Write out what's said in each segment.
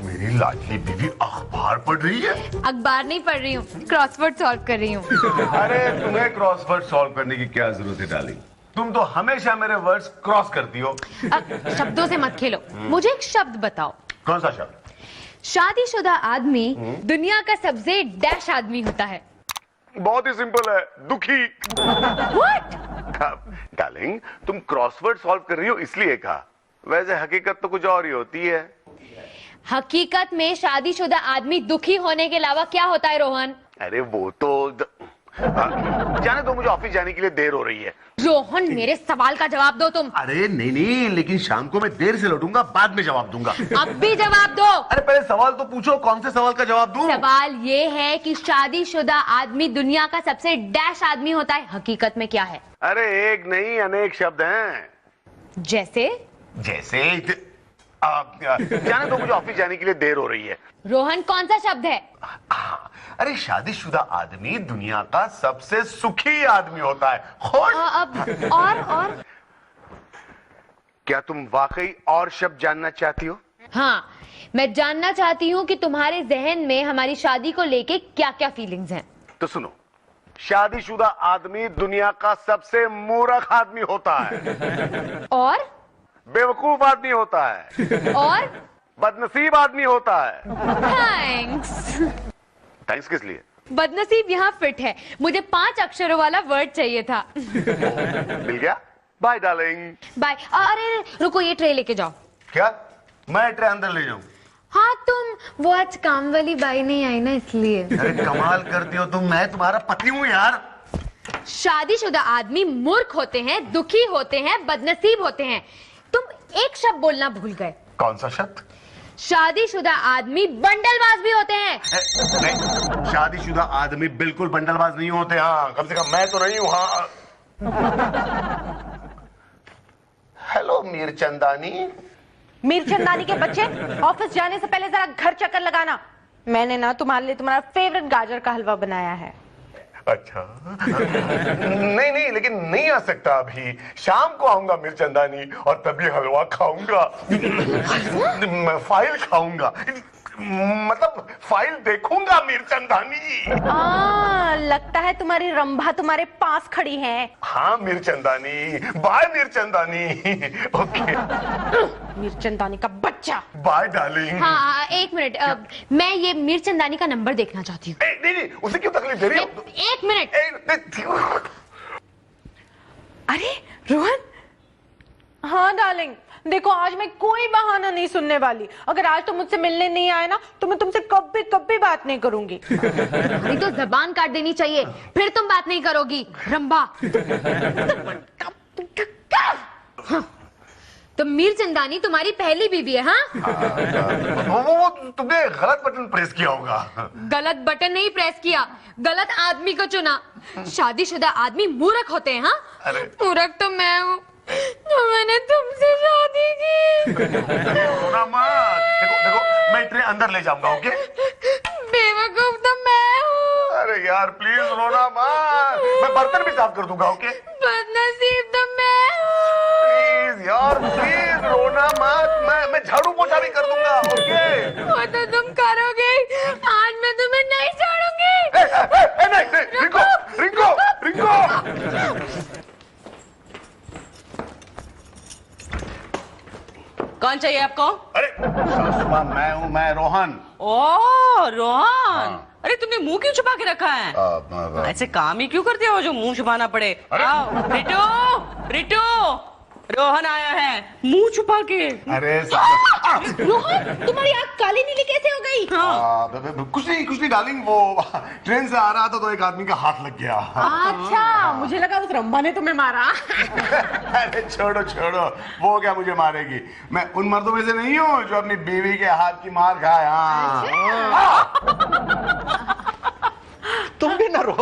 मेरी लाडली बीवी अखबार पढ़ रही है? अखबार नहीं पढ़ रही हूँ, क्रॉसवर्ड सॉल्व कर रही हूँ। अरे तुम्हें क्रॉसवर्ड सॉल्व करने की क्या जरूरत है डार्लिंग? तुम तो हमेशा मेरे वर्ड्स क्रॉस करती हो। शब्दों से मत खेलो, मुझे एक शब्द बताओ। कौन सा शब्द? शादीशुदा आदमी दुनिया का सबसे डैश आदमी होता है। बहुत ही सिंपल है, दुखी। What? डार्लिंग तुम क्रॉसवर्ड सॉल्व कर रही हो इसलिए कहा, वैसे हकीकत तो कुछ और ही होती है। हकीकत में शादीशुदा आदमी दुखी होने के अलावा क्या होता है रोहन? अरे वो तो जाने दो, मुझे ऑफिस जाने के लिए देर हो रही है। रोहन मेरे सवाल का जवाब दो तुम। अरे नहीं, लेकिन शाम को मैं देर से लौटूंगा, बाद में जवाब दूंगा। अब भी जवाब दो। अरे पहले सवाल तो पूछो, कौन से सवाल का जवाब दूं? सवाल ये है कि शादीशुदा आदमी दुनिया का सबसे डैश आदमी होता है, हकीकत में क्या है? अरे एक नहीं अनेक शब्द हैं। जैसे जाने दो, मुझे ऑफिस जाने के लिए देर हो रही है। रोहन कौन सा शब्द है? अरे शादीशुदा आदमी दुनिया का सबसे सुखी आदमी होता है। खुश। अब और क्या तुम वाकई और शब्द जानना चाहती हो? हाँ, मैं जानना चाहती हूँ कि तुम्हारे जहन में हमारी शादी को लेके क्या क्या फीलिंग्स हैं। तो सुनो, शादीशुदा आदमी दुनिया का सबसे मूर्ख आदमी होता है, और बेवकूफ आदमी होता है, और बदनसीब आदमी होता है। थैंक्स किस लिए? बदनसीब यहाँ फिट है, मुझे 5 अक्षरों वाला वर्ड चाहिए था। मिल गया? Bye darling. बाय। अरे रुको, ये ट्रे लेके जाओ। क्या मैं ट्रे अंदर ले जाऊं? हाँ तुम, वो आज काम वाली बाई नहीं आई ना, इसलिए। अरे कमाल करती हो तुम, मैं तुम्हारा पति हूँ यार। शादीशुदा आदमी मूर्ख होते हैं, दुखी होते हैं, बदनसीब होते हैं। तुम एक शब्द बोलना भूल गए। कौन सा शब्द? शादीशुदा आदमी बंडलबाज भी होते हैं। नहीं, शादीशुदा आदमी बिल्कुल बंडलबाज नहीं होते। हाँ, कम से कम मैं तो नहीं हूँ। हाँ। हेलो मीरचंदानी। मीरचंदानी के बच्चे, ऑफिस जाने से पहले जरा घर चक्कर लगाना। मैंने ना तुम्हारे लिए तुम्हारा फेवरेट गाजर का हलवा बनाया है। अच्छा। नहीं, लेकिन नहीं आ सकता अभी, शाम को आऊंगा मीरचंदानी, और तभी हलवा खाऊंगा। मैं फाइल खाऊंगा, मतलब फाइल देखूंगा मीरचंदानी। लगता है तुम्हारी रंभा तुम्हारे पास खड़ी है। हाँ मीरचंदानी, बाय मीरचंदानी। ओके। मीरचंदानी का बच्चा। Bye darling. हाँ एक मिनट, मैं ये मीरचंदानी का नंबर देखना चाहती हूँ। नहीं, उसे क्यों तकलीफ दे रही हो? एक मिनट। अरे रोहन। हाँ डार्लिंग, देखो आज मैं कोई बहाना नहीं सुनने वाली। अगर आज तुम मुझसे मिलने नहीं आए ना, तो मैं तुमसे कभी बात नहीं करूंगी। नहीं तो जबान काट देनी चाहिए, फिर तुम बात नहीं करोगी रंभा। हाँ, तो मीरचंदानी तुम्हारी पहली बीवी है? हाँ, वो तुमने गलत बटन प्रेस किया होगा। गलत बटन नहीं प्रेस किया, गलत आदमी को चुना। शादीशुदा आदमी मूर्ख होते हैं। हाँ, मूर्ख तो मैं हूँ जो मैंने तुमसे शादी की। रोना मत। देखो मैं इतने अंदर ले जाऊंगा। ओके? बेवकूफ तो मैं हूँ। अरे यार प्लीज रोना मत, मैं बर्तन भी साफ कर दूंगा। ओके? बदनसीब तो मैं हूँ। प्लीज यार, प्लीज रोना मत, मैं झाड़ू पोछा भी कर दूंगा। ओके? वो तो तुम करोगे, आज मैं तुम्हें नहीं छोड़ूंगी। नहीं, रिंको। कौन चाहिए आपको? अरे सासुमा, मैं रोहन। ओ रोहन। हाँ। अरे तुमने मुंह क्यों छुपा के रखा है? ऐसे काम ही क्यों करते हो जो मुंह छुपाना पड़े? आओ रिटू, रोहन आया है मुंह छुपा के। अरे रोहन, तुम्हारी आंख काली नीली कैसे हो गई? कुछ नहीं डार्लिंग, वो ट्रेन से आ रहा था तो एक आदमी का हाथ लग गया। अच्छा, मुझे लगा उस रंभा ने तुम्हें मारा। अरे छोड़ो, वो क्या मुझे मारेगी? मैं उन मर्दों में से नहीं हूँ जो अपनी बीवी के हाथ की मार खाए। तुम भी ना रो,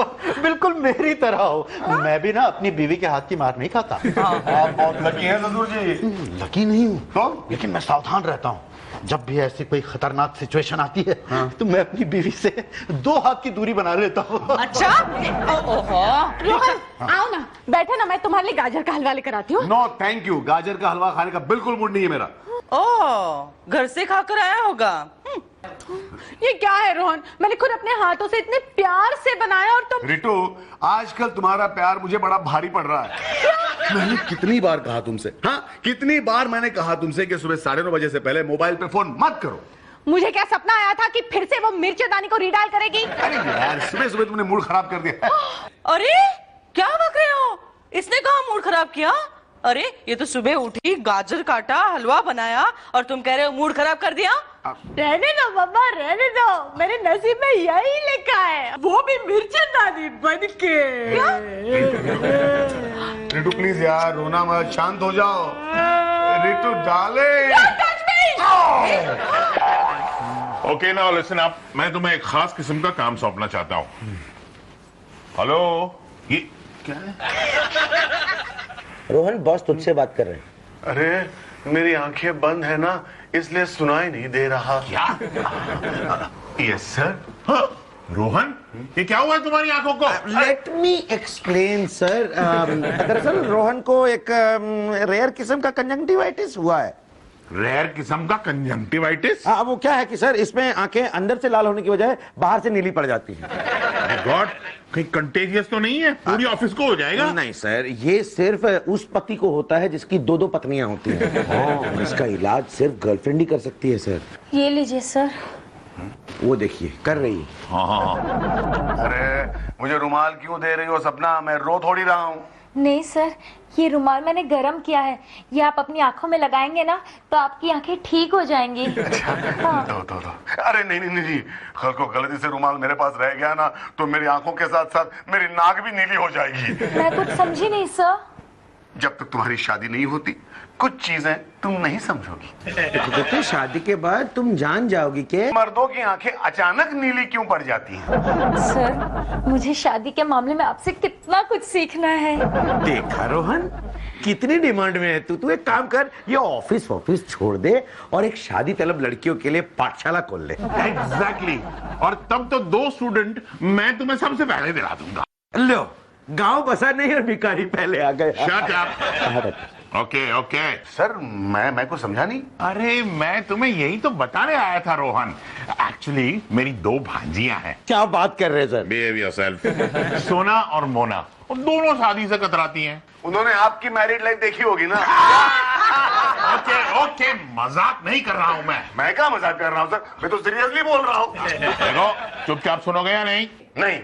बिल्कुल मेरी तरह हो। मैं भी ना अपनी बीवी के हाथ की मार नहीं खाता। आप बहुत लकी हैं ससुर जी। लकी नहीं हूँ तो? लेकिन मैं सावधान रहता हूँ। जब भी ऐसी कोई खतरनाक सिचुएशन आती है तो मैं अपनी बीवी से 2 हाथ की दूरी बना लेता हूँ। अच्छा? ओहो। रोहन आओ ना, बैठे ना, मैं तुम्हारे लिए गाजर का हलवा लेकर आती हूँ। नो थैंक यू, गाजर का हलवा खाने का बिल्कुल मूड नहीं है मेरा। ओ, घर से खाकर आया होगा। ये क्या है रोहन? मैंने खुद अपने हाथों से इतने प्यार से बनाया और तुम। रिटू, आजकल तुम्हारा प्यार मुझे बड़ा भारी पड़ रहा है। मैंने कितनी बार कहा तुमसे, हाँ कितनी बार मैंने कहा तुमसे कि सुबह 9:30 बजे से पहले मोबाइल पे फोन मत करो। मुझे क्या सपना आया था कि फिर से वो मिर्चेदानी को रीडायल करेगी? अरे यार, सुबह सुबह तुमने मूड खराब कर दिया। अरे क्या बक रहे हो? इसने कहा मूड खराब किया? अरे ये तो सुबह उठी, गाजर काटा, हलवा बनाया और तुम कह रहे हो मूड खराब कर दिया? रहने दो बाबा, रहने दो। मेरे नसीब में यही लिखा है, वो भी मिर्चेदानी बन के। रिटू प्लीज यार, रोना मत, शांत हो जाओ। रिटू डाले। ओके नाउ लिसन अप, मैं तुम्हें एक खास किस्म का काम सौंपना चाहता हूँ। हेलो, ये क्या है? रोहन, बॉस तुझसे बात कर रहे हैं। अरे मेरी आंखें बंद है ना, इसलिए सुनाई नहीं दे रहा। क्या? Yes sir. हाँ? रोहन, ये क्या हुआ है तुम्हारी आंखों को? Let me explain sir. दरअसल रोहन को एक रेयर किस्म का कंजंक्टिवाइटिस हुआ है। रेयर किस्म का कंजंक्टिवाइटिस? हाँ, वो क्या है कि सर इसमें आंखें अंदर से लाल होने की बजाय बाहर से नीली पड़ जाती हैं। गॉड, कहीं कंटेजियस तो नहीं है? पूरी ऑफिस को हो जाएगा? नहीं सर, ये सिर्फ उस पति को होता है जिसकी दो पत्नियां होती हैं। इसका इलाज सिर्फ गर्लफ्रेंड ही कर सकती है सर। ये लीजिए सर। वो देखिए कर रही है। हाँ। अरे मुझे रुमाल क्यों दे रही हो सपना? मैं रो थोड़ी रहा हूँ। नहीं सर, ये रुमाल मैंने गरम किया है, ये आप अपनी आंखों में लगाएंगे ना तो आपकी आंखें ठीक हो जाएंगी। हाँ। दो। अरे नहीं, कल को गलती से रुमाल मेरे पास रह गया ना तो मेरी आंखों के साथ साथ मेरी नाक भी नीली हो जाएगी। मैं कुछ समझी नहीं सर। जब तक तुम्हारी शादी नहीं होती कुछ चीजें तुम नहीं समझोगी। देखो, शादी के बाद तुम जान जाओगी कि मर्दों की आंखें अचानक नीली क्यों पड़ जाती हैं। सर, मुझे शादी के मामले में आपसे कितना कुछ सीखना है। देखा रोहन, कितनी डिमांड में है तू। एक काम कर, ये ऑफिस छोड़ दे और एक शादी तलब लड़कियों के लिए पाठशाला खोल ले। एग्जैक्टली। और तब तो 2 स्टूडेंट मैं तुम्हें सबसे पहले दिला दूंगा। लो, गांव बसा नहीं और भिखारी पहले आ गए। Shut up. ओके। सर मैं कुछ समझा नहीं। अरे मैं तुम्हें यही तो बताने आया था रोहन। एक्चुअली मेरी 2 भांजियां हैं। क्या बात कर रहे हैं सर? Behave yourself. सोना और मोना, और दोनों शादी से कतराती हैं। उन्होंने आपकी मैरिड लाइफ देखी होगी ना। ओके, मजाक नहीं कर रहा हूं मैं क्या मजाक कर रहा हूँ सर, मैं तो सीरियसली बोल रहा हूँ। देखो, चुपचाप सुनोगे या नहीं? नहीं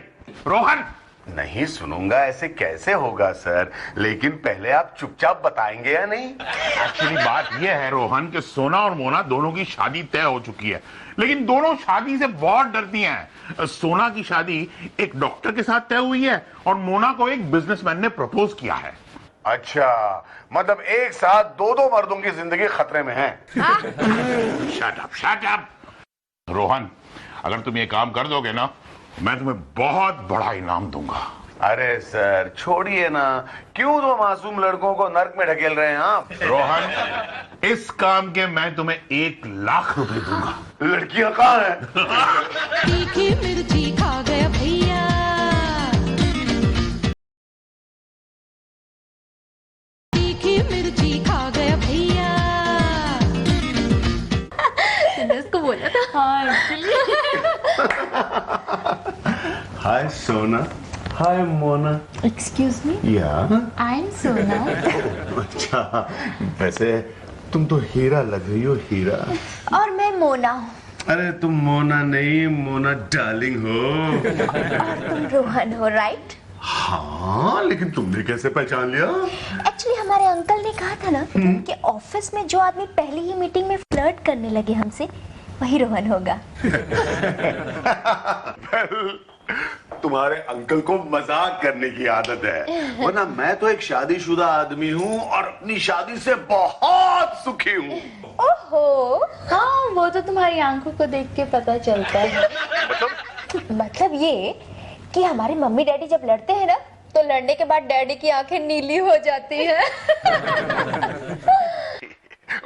रोहन, नहीं सुनूंगा, ऐसे कैसे होगा सर? लेकिन पहले आप चुपचाप बताएंगे या नहीं? एक्चुअली बात यह है रोहन कि सोना और मोना दोनों की शादी तय हो चुकी है, लेकिन दोनों शादी से बहुत डरती हैं। सोना की शादी एक डॉक्टर के साथ तय हुई है और मोना को एक बिजनेसमैन ने प्रपोज किया है। अच्छा, मतलब एक साथ 2 मर्दों की जिंदगी खतरे में है। Shut up. रोहन, अगर तुम ये काम कर दोगे ना, मैं तुम्हें बहुत बड़ा इनाम दूंगा। अरे सर छोड़िए ना, क्यों 2 मासूम लड़कों को नर्क में ढकेल रहे हैं आप? रोहन, इस काम के मैं तुम्हें 1 लाख रुपए दूंगा। लड़कियां कहाँ हैं? तीखी मिर्ची खा गया भैया। तीखी मिर्ची खा गया भैया। तुमने उसको बोला था? हाँ हाय सोना, हाय मोना। एक्सक्यूज मी, या आई एम सोना। अच्छा, वैसे तुम तो हीरा लग रही हो, हीरा। और मैं मोना हूँ। अरे तुम मोना नहीं, मोना डार्लिंग हो। और तुम रोहन हो, राइट? हाँ, लेकिन तुमने कैसे पहचान लिया? एक्चुअली हमारे अंकल ने कहा था ना कि उनके ऑफिस में जो आदमी पहली ही मीटिंग में फ्लर्ट करने लगे हमसे, वही रोहन होगा। तुम्हारे अंकल को मजाक करने की आदत है, वरना मैं तो एक शादीशुदा आदमी हूँ और अपनी शादी से बहुत सुखी हूँ। ओहो, हाँ वो तो तुम्हारी आंखों को देख के पता चलता है। मतलब ये कि हमारे मम्मी डैडी जब लड़ते हैं ना तो लड़ने के बाद डैडी की आंखें नीली हो जाती हैं।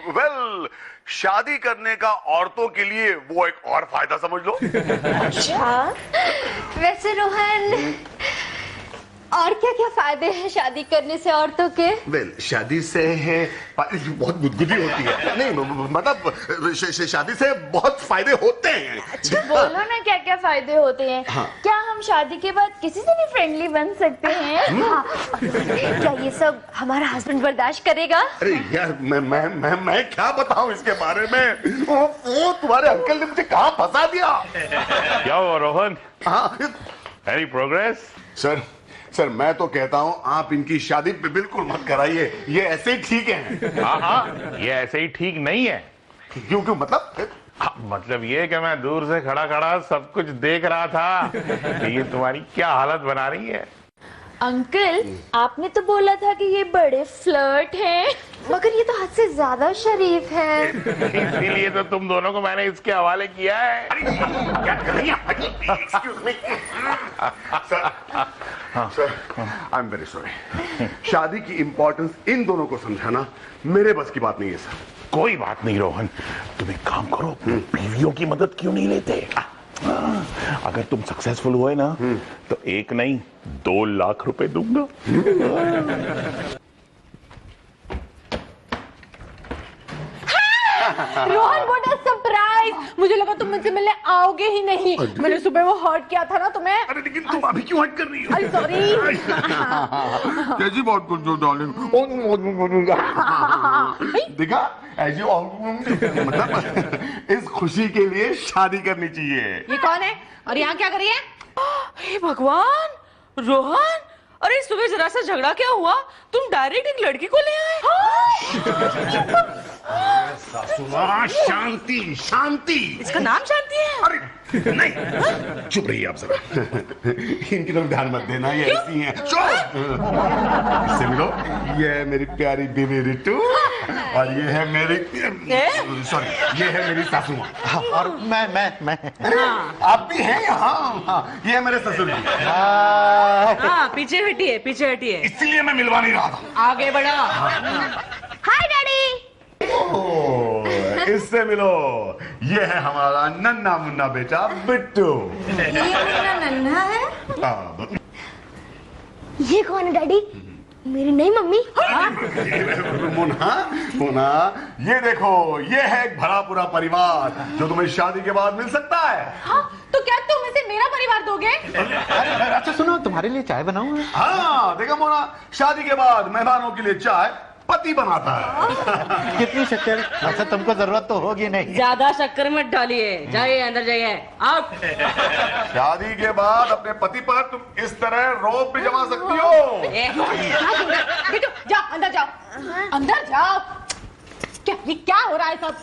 वेल, शादी करने का औरतों के लिए वो एक और फायदा समझ लो। अच्छा, वैसे रोहन और क्या क्या फायदे हैं शादी करने से औरतों के? वेल, शादी से है बहुत गुदगुदी होती है। नहीं मतलब शादी से बहुत फायदे होते हैं। अच्छा बोलो ना क्या क्या फायदे होते हैं। हाँ। क्या हम शादी के बाद किसी से भी फ्रेंडली बन सकते हैं? हाँ। क्या ये सब हमारा हस्बैंड बर्दाश्त करेगा? अरे यार मैं क्या बताऊं इसके बारे में। वो तुम्हारे अंकल ने मुझे कहाँ फंसा दिया। क्या हुआ रोहन? हाँ एनी प्रोग्रेस? सर मैं तो कहता हूँ आप इनकी शादी पे बिल्कुल मत कराइए। ये ऐसे ही ठीक है। हाँ, ये ऐसे ही ठीक नहीं है। क्यों मतलब? मतलब ये कि मैं दूर से खड़ा खड़ा सब कुछ देख रहा था कि ये तुम्हारी क्या हालत बना रही है। अंकल आपने तो बोला था कि ये बड़े फ्लर्ट हैं, मगर ये तो हद से ज्यादा शरीफ है। इसीलिए तो तुम दोनों को मैंने इसके हवाले किया है। क्या कर रही हैं? Excuse me. Sir I am very sorry. शादी की इम्पोर्टेंस इन दोनों को समझाना मेरे बस की बात नहीं है सर। कोई बात नहीं रोहन, तुम एक काम करो, बीवियों की मदद क्यों नहीं लेते? अगर तुम सक्सेसफुल हुए ना तो 1 नहीं 2 लाख रुपए दूंगा। Rohan what a surprise. मुझे लगा तुम मुझसे मिलने आओगे ही नहीं। मैंने सुबह वो हर्ट किया था ना तुम्हें। अरे लेकिन तुम अभी क्यों हट कर रही हो? आई सॉरी। कैसी बात कर जो डार्लिंग? देखा ऐसी मतलब इस खुशी के लिए शादी करनी चाहिए। ये कौन है और यहाँ क्या करी है? हे भगवान, रोहन, अरे सुबह जरा सा झगड़ा क्या हुआ, तुम डायरेक्ट एक लड़की को ले आए? शांति शांति। इसका नाम शांति है? अरे नहीं, चुप रहिए आप जरा। इनकी तरफ ध्यान मत देना, ये ऐसी हैं। चुप। इससे मिलो, ये है मेरी प्यारी बीवी रितु और ये है मेरी सॉरी, ये है मेरी सासू माँ। हाँ, और मैं आप भी हैं यहाँ। हाँ, ये है मेरे ससुर जी। हाँ, पीछे हटिए, पीछे हटिए। इसीलिए मैं मिलवा नहीं रहा था। आगे बढ़ा। हाय डैडी। ओह, इससे मिलो, ये है हमारा नन्ना मुन्ना बेटा बिट्टू। ये मेरा नन्हा है। हाँ, ये कौन है डैडी? मेरी नई मम्मी। मुन्ना, ये देखो, ये है एक भरा पूरा परिवार जो तुम्हें शादी के बाद मिल सकता है। हाँ, तो क्या तुम इसे मेरा परिवार दोगे? अच्छा सुनो, तुम्हारे लिए चाय बनाऊं? हाँ देखा मोना, शादी के बाद मेहमानों के लिए चाय पति बनाता है। कितनी शक्कर? अच्छा तुमको जरूरत तो होगी नहीं। ज्यादा शक्कर मत डालिए, जाइए अंदर जाइए। आप शादी के बाद अपने पति पर तुम इस तरह रोब भी जमा सकती हो। बेटू जाओ अंदर जाओ, अंदर जाओ। क्या ये क्या हो रहा है सब?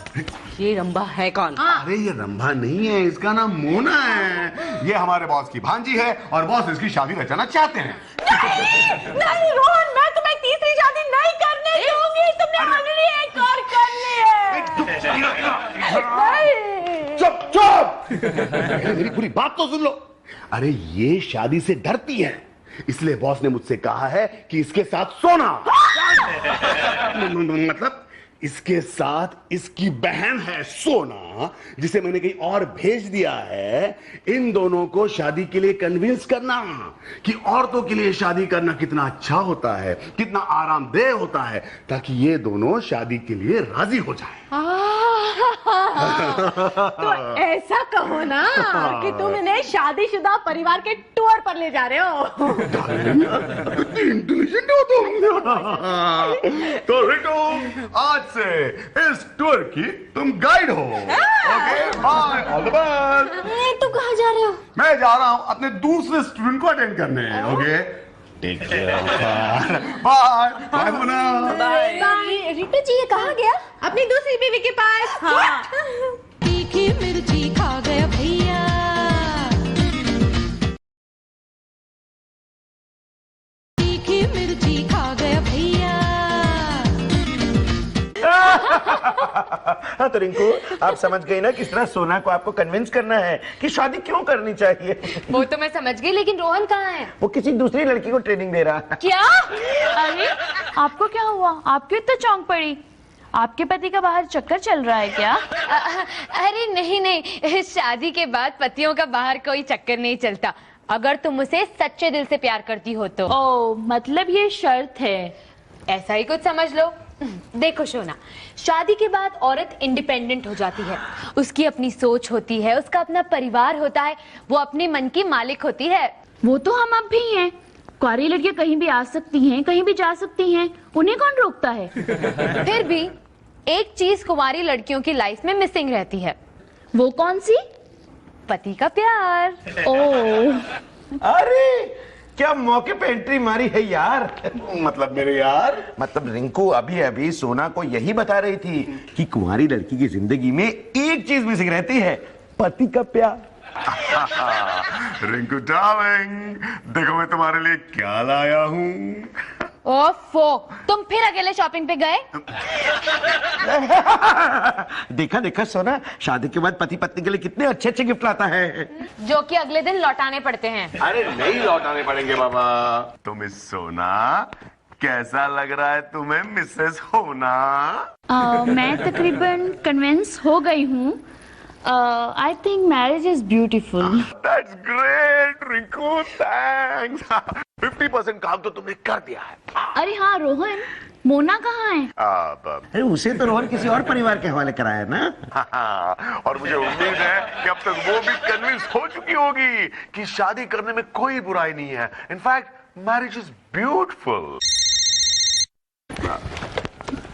ये रंभा है कौन? अरे ये रंभा नहीं है, इसका नाम मोना है। ये हमारे बॉस की भांजी है और बॉस इसकी शादी रचाना चाहते हैं। नहीं रोहन, मैं तुम्हें तीसरी शादी नहीं करने दूंगी। तुमने ऑलरेडी एक और कर ली है। चुप चुप। मेरी पूरी बात तो सुन लो। अरे ये शादी से डरती है, इसलिए बॉस ने मुझसे कहा है कि इसके साथ सोना। मतलब इसके साथ इसकी बहन है सोना, जिसे मैंने कहीं और भेज दिया है। इन दोनों को शादी के लिए कन्विंस करना कि औरतों के लिए शादी करना कितना अच्छा होता है, कितना आरामदेह होता है, ताकि ये दोनों शादी के लिए राजी हो जाए। तो ऐसा कहो ना कि तुम इन्हें शादीशुदा परिवार के टूर पर ले जा रहे हो। इंटेलिजेंट हो तुम। तो रिटू, आज से इस टूर की तुम गाइड हो। Okay bye, all the best. तुम कहाँ जा रहे हो? मैं जा रहा हूँ अपने दूसरे स्टूडेंट को अटेंड करने। Okay take care. Bye bye Mona. Bye. Ritu ji ये कहाँ गया? अपनी दूसरी बीवी के पास। हाँ। तीखी मिर्ची खा गया भैया। तीखी मिर्ची खा गया भैया। हाँ तो रिंकू, आप समझ गई ना किस तरह सोना को आपको कन्विंस करना है कि शादी क्यों करनी चाहिए। वो तो मैं समझ गई, लेकिन रोहन कहाँ है? वो किसी दूसरी लड़की को ट्रेनिंग दे रहा है। क्या? अरे आपको क्या हुआ? आप क्यों इतना चौंक पड़ी? आपके पति का बाहर चक्कर चल रहा है क्या? अरे नहीं नहीं, शादी के बाद पतियों का बाहर कोई चक्कर नहीं चलता। अगर तुम उसे सच्चे दिल से प्यार करती हो तो। ओ, मतलब ये शर्त है। ऐसा ही कुछ समझ लो। देखो सोना, शादी के बाद औरत इंडिपेंडेंट हो जाती है, उसकी अपनी सोच होती है, उसका अपना परिवार होता है, वो अपने मन की मालिक होती है। वो तो हम अब भी हैं। कुंवारी लड़कियां कहीं भी आ सकती हैं, कहीं भी जा सकती हैं, उन्हें कौन रोकता है? फिर भी एक चीज कुंवारी लड़कियों की लाइफ में मिसिंग रहती है। वो कौन सी? पति का प्यार। ओह, अरे क्या मौके पे एंट्री मारी है यार। मतलब मेरे यार, मतलब रिंकू अभी अभी सोना को यही बता रही थी कि कुंवारी लड़की की जिंदगी में एक चीज मिसिंग रहती है, पति का प्यार। रिंकू डार्लिंग, देखो मैं तुम्हारे लिए क्या लाया हूँ। ओफो, तुम फिर अकेले शॉपिंग पे गए? देखा देखा सोना, शादी के बाद पति पत्नी के लिए कितने अच्छे अच्छे गिफ्ट लाता है, जो कि अगले दिन लौटाने पड़ते हैं। अरे नहीं लौटाने पड़ेंगे बाबा। तो मिस सोना, कैसा लग रहा है तुम्हें मिसेस होना? मैं तकरीबन कन्विंस हो गई हूँ। I think marriage is beautiful. That's great, Rinku, thanks. 50% काम तो तुमने कर दिया है। अरे हाँ रोहन, मोना कहाँ है? अरे उसे तो रोहन किसी और परिवार के हवाले कराया ना। और मुझे उम्मीद है कि अब तक वो भी कन्विंस हो चुकी होगी कि शादी करने में कोई बुराई नहीं है। In fact marriage is beautiful.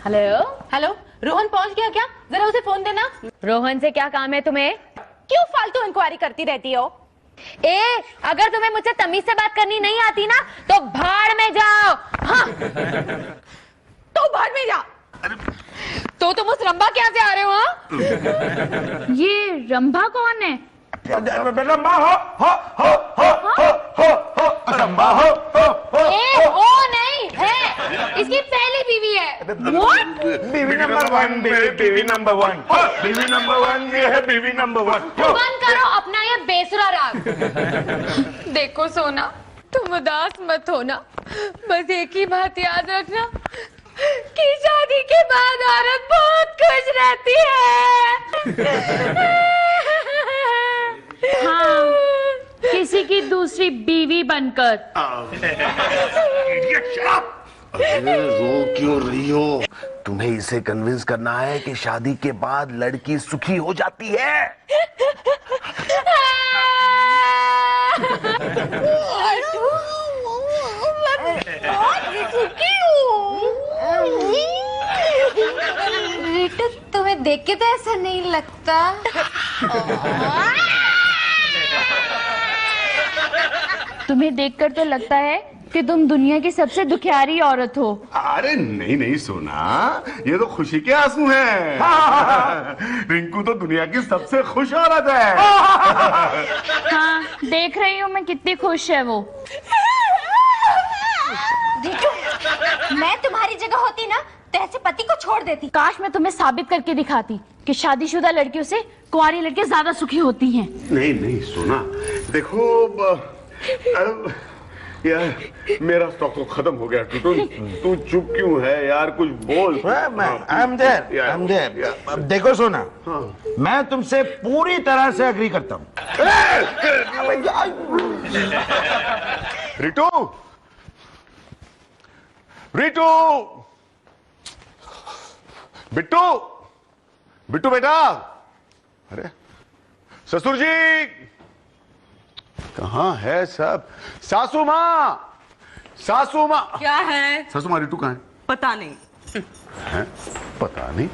Hello. Hello, Rohan पहुंच गया क्या? जरा उसे फोन देना। रोहन से क्या काम है तुम्हें? क्यों फालतू इंक्वायरी करती रहती हो? अगर तुम्हें मुझसे तमीज से बात करनी नहीं आती ना तो भाड़ में जाओ। हाँ। तो भाड़ में जा। तो तुम उस रंभा क्या से आ रहे हो? हाँ? ये रंभा कौन है? वो नहीं है, इसकी पहली बीवी है। What? बीवी नंबर 1, बीवी नंबर 1, बीवी नंबर 1, ये है बीवी नंबर 1। बंद करो अपना ये बेसुरा राग। देखो सोना, तुम उदास मत होना, बस एक ही बात याद रखना कि शादी के बाद औरत बहुत खुश रहती है। हाँ, किसी की दूसरी बीवी बनकर। अरे रो क्यों रही हो? तुम्हें इसे कन्विंस करना है कि शादी के बाद लड़की सुखी हो जाती है। रिटू, तुम्हें देख के तो ऐसा नहीं लगता। तुम्हें देखकर तो लगता है कि तुम दुनिया की सबसे दुखियारी औरत हो। अरे नहीं नहीं सोना, ये तो खुशी के आंसू हैं। रिंकू तो दुनिया की सबसे खुश औरत है। हाँ, देख रही हूँ मैं कितनी खुश है वो। मैं तुम्हारी जगह होती ना तो ऐसे पति को छोड़ देती। काश मैं तुम्हें साबित करके दिखाती कि शादीशुदा लड़कियों से कुंवारी लड़कियां ज्यादा सुखी होती हैं। नहीं नहीं सोना, देखो यार, मेरा स्टॉक तो खत्म हो गया। तू चुप क्यों है यार, कुछ बोल। I'm there. अब देखो सोना, मैं तुमसे पूरी तरह से एग्री करता हूँ। रिटू, रिटू, बिट्टू, बिट्टू बेटा। अरे ससुर जी कहाँ है सब? सासू माँ, सासू माँ। क्या है? सासू माँ, रिटू कहाँ है? पता नहीं। है? पता नहीं।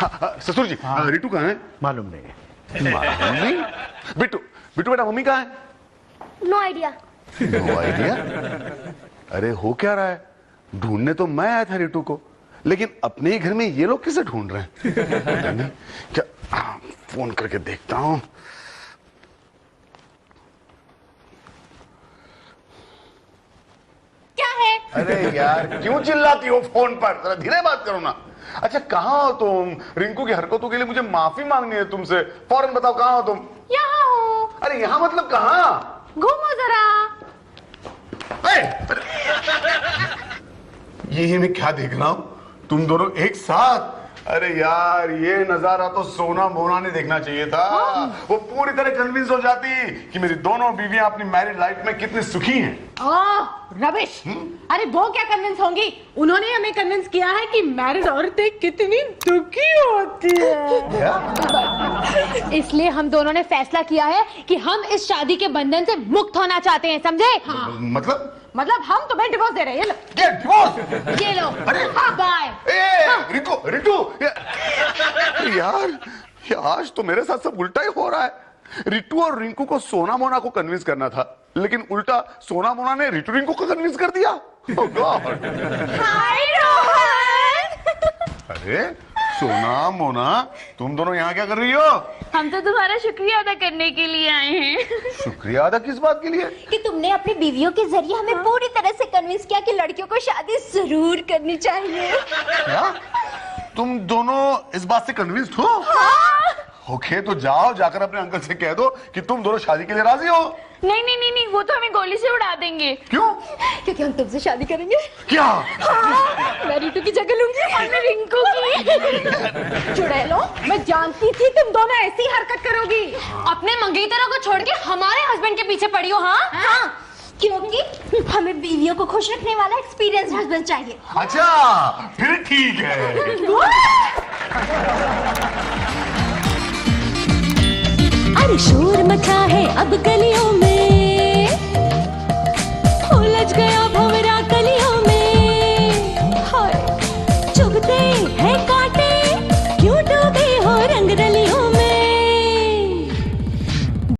हाँ, ससुर जी, रिटू कहाँ है? मालूम नहीं। मालूम नहीं। बिट्टू, बिट्टू बेटा मम्मी कहाँ है? No idea. No idea? अरे हो क्या रहा है? ढूंढने तो मैं आया था रिटू को, लेकिन अपने ही घर में ये लोग किसे ढूंढ रहे हैं? पता नहीं क्या। फोन करके देखता हूँ। क्या है? अरे यार क्यों चिल्लाती हो फोन पर? जरा धीरे बात करो ना। अच्छा कहाँ हो तुम? रिंकू की हरकतों के लिए मुझे माफी मांगनी है तुमसे। फौरन बताओ कहाँ हो तुम? यहाँ हूँ। अरे यहाँ मतलब कहाँ? घूमो जरा। ये मैं क्या देख रहा हूँ? तुम दोनों एक साथ? अरे यार, ये नजारा तो सोना मोना ने देखना चाहिए था। वो पूरी तरह कन्विंस हो जाती कि मेरी दोनों बीवियां अपनी मैरिड लाइफ में कितनी सुखी हैं। रबिश। अरे वो क्या कन्विंस होंगी, उन्होंने हमें कन्विंस किया है कि मैरिड औरतें कितनी दुखी होती है। इसलिए हम दोनों ने फैसला किया है कि हम इस शादी के बंधन से मुक्त होना चाहते हैं, समझे? मतलब हम तुम्हें डिवोर्स दे रहे हैं। क्या डिवोर्स? ये लो। अरे बाय। रितु यार, आज तो मेरे साथ सब उल्टा ही हो रहा है। रितु और रिंकू को सोना मोना को कन्विंस करना था, लेकिन उल्टा सोना मोना ने रितु रिंकू को कन्विंस कर दिया। Oh God! हाय रोहन। अरे सोना मोना, तुम दोनों यहाँ क्या कर रही हो? हम तो तुम्हारा शुक्रिया अदा करने के लिए आए हैं। शुक्रिया अदा किस बात के लिए? कि तुमने अपनी बीवियों के जरिए हमें पूरी तरह से कन्विंस किया कि लड़कियों को शादी जरूर करनी चाहिए। क्या? तुम दोनों इस बात से कन्विंस्ड हो? ओके, तो जाओ, जाकर अपने अंकल से कह दो कि तुम दोनों शादी के लिए राजी हो। नहीं नहीं नहीं नहीं, वो तो हमें गोली से उड़ा देंगे। क्यों? क्योंकि हम तुमसे शादी करेंगे। क्या? मैं रितु की जगह लूंगी। और मैं रिंकू की। चुड़ैलो, मैं जानती थी तुम दोनों ऐसी हरकत करोगी। अपने मंगेतरों को छोड़ के हमारे हस्बैंड के पीछे पड़ी हो। हाँ, क्योंकि हमें बीवियों को खुश रखने वाला एक्सपीरियंस हस्बैंड चाहिए। अच्छा, फिर ठीक है। अरे शोर मचा है अब गलियों में।